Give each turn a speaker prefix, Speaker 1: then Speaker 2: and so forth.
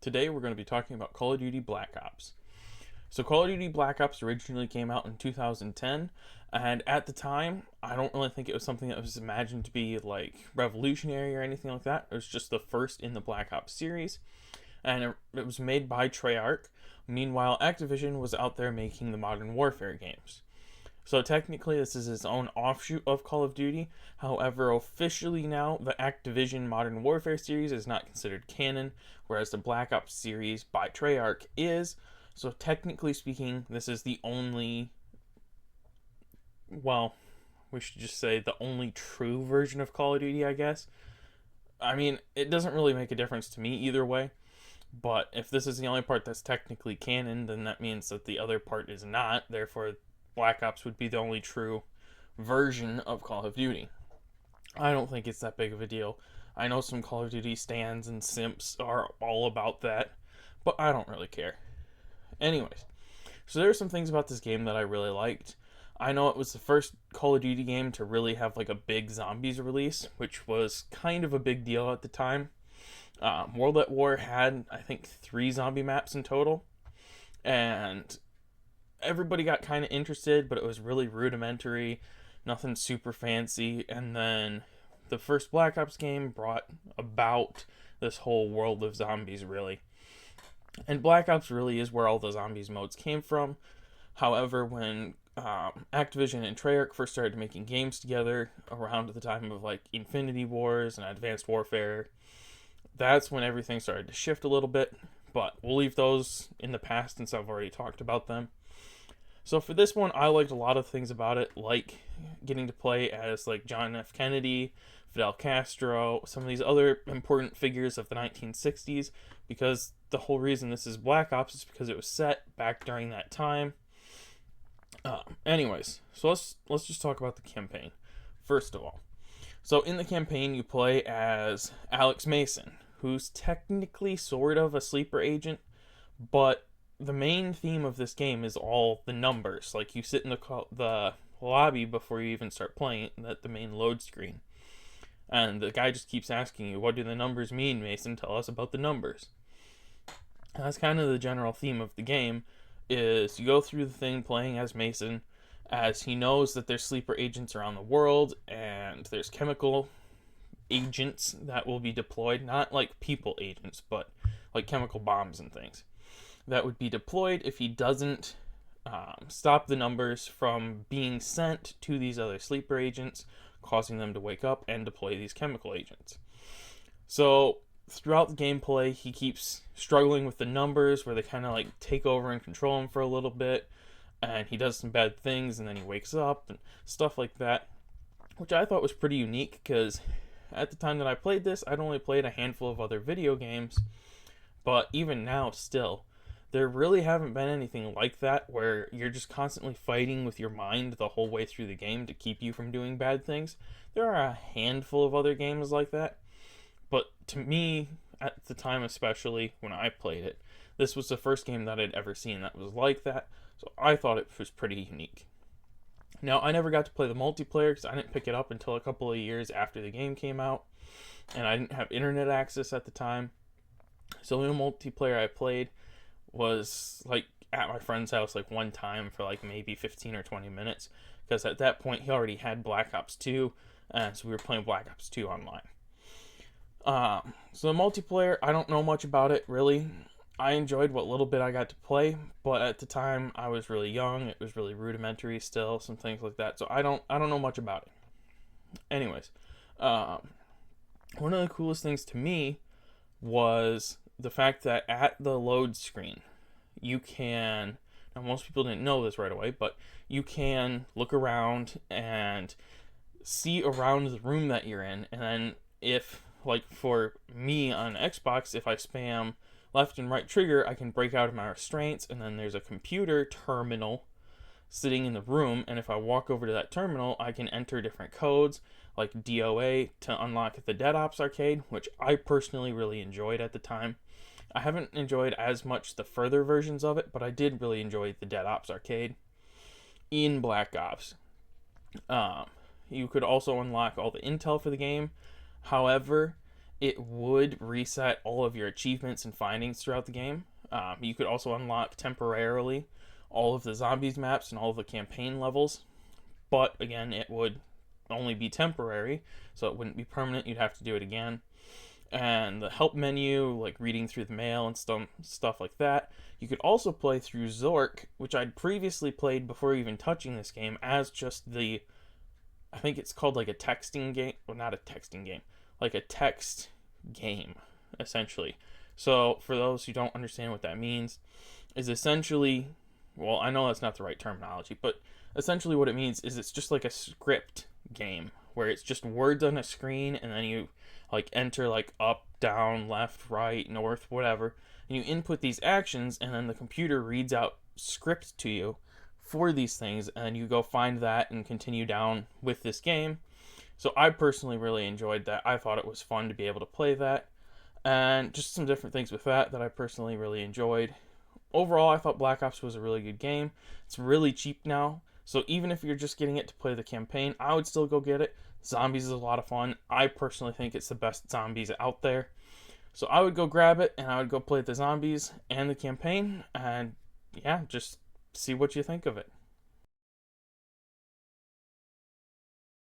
Speaker 1: Today we're going to be talking about Call of Duty Black Ops. So Call of Duty Black Ops originally came out in 2010, and at the time, I don't really think it was something that was imagined to be like revolutionary or anything like that. It was just the first in the Black Ops series, and it was made by Treyarch. Meanwhile, Activision was out there making the Modern Warfare games. So technically, this is its own offshoot of Call of Duty. However, officially now, the Activision Modern Warfare series is not considered canon, whereas the Black Ops series by Treyarch is. So technically speaking, this is the only, well, we should just say the only true version of Call of Duty, I guess. I mean, it doesn't really make a difference to me either way. But if this is the only part that's technically canon, then that means that the other part is not. Therefore, Black Ops would be the only true version of Call of Duty. I don't think it's that big of a deal. I know some Call of Duty stands and simps are all about that, but I don't really care. Anyways, so there are some things about this game that I really liked. I know it was the first Call of Duty game to really have like a big zombies release, which was kind of a big deal at the time. World at War had, I think, 3 zombie maps in total, and everybody got kind of interested, but it was really rudimentary, nothing super fancy. And then the first Black Ops game brought about this whole world of zombies, really. And Black Ops really is where all the zombies modes came from. However, when Activision and Treyarch first started making games together around the time of like Infinity Wars and Advanced Warfare, that's when everything started to shift a little bit. But we'll leave those in the past since I've already talked about them. So for this one, I liked a lot of things about it, like getting to play as like John F. Kennedy, Fidel Castro, some of these other important figures of the 1960s, because the whole reason this is Black Ops is because it was set back during that time. Anyways, so let's just talk about the campaign first of all. So in the campaign, you play as Alex Mason, who's technically sort of a sleeper agent, but the main theme of this game is all the numbers. Like you sit in the lobby before you even start playing it, at the main load screen, and the guy just keeps asking you, "What do the numbers mean, Mason? Tell us about the numbers." And that's kind of the general theme of the game. Is you go through the thing playing as Mason, as he knows that there's sleeper agents around the world, and there's chemical agents that will be deployed, not like people agents, but like chemical bombs and things that would be deployed if he doesn't stop the numbers from being sent to these other sleeper agents, causing them to wake up and deploy these chemical agents. So throughout the gameplay, he keeps struggling with the numbers where they kind of like take over and control him for a little bit, and he does some bad things and then he wakes up and stuff like that, which I thought was pretty unique because at the time that I played this, I'd only played a handful of other video games, but even now still, there really haven't been anything like that where you're just constantly fighting with your mind the whole way through the game to keep you from doing bad things. There are a handful of other games like that, but to me, at the time especially when I played it, this was the first game that I'd ever seen that was like that, so I thought it was pretty unique. Now, I never got to play the multiplayer because I didn't pick it up until a couple of years after the game came out, and I didn't have internet access at the time. So the multiplayer I played was like at my friend's house like one time for like maybe 15 or 20 minutes, because at that point he already had Black Ops 2, and so we were playing Black Ops 2 online. So the multiplayer, I don't know much about it really. I enjoyed what little bit I got to play, but at the time I was really young. It was really rudimentary still, some things like that. So I don't know much about it. Anyways, one of the coolest things to me was the fact that at the load screen, you can, now most people didn't know this right away, but you can look around and see around the room that you're in, and then if, like for me on Xbox, if I spam left and right trigger, I can break out of my restraints, and then there's a computer terminal sitting in the room, and if I walk over to that terminal, I can enter different codes, like DOA, to unlock the Dead Ops arcade, which I personally really enjoyed at the time. I haven't enjoyed as much the further versions of it, but I did really enjoy the Dead Ops arcade in Black Ops. You could also unlock all the intel for the game. However, it would reset all of your achievements and findings throughout the game. You could also unlock temporarily all of the zombies maps and all of the campaign levels, but again, it would only be temporary, so it wouldn't be permanent. You'd have to do it again. And the help menu, like reading through the mail and stuff like that. You could also play through Zork, which I'd previously played before even touching this game, as just I think it's called like a texting game, well, not a texting game, like a text game, essentially. So for those who don't understand what that means, is essentially, well, I know that's not the right terminology, but essentially what it means is it's just like a script game where it's just words on a screen, and then you like enter like up, down, left, right, north, whatever, and you input these actions, and then the computer reads out script to you for these things, and you go find that and continue down with this game. So I personally really enjoyed that. I thought it was fun to be able to play that, and just some different things with that I personally really enjoyed. Overall, I thought Black Ops was a really good game. It's really cheap now, so even if you're just getting it to play the campaign, I would still go get it. Zombies is a lot of fun. I personally think it's the best zombies out there. So I would go grab it, and I would go play the zombies and the campaign, and yeah, just see what you think of it.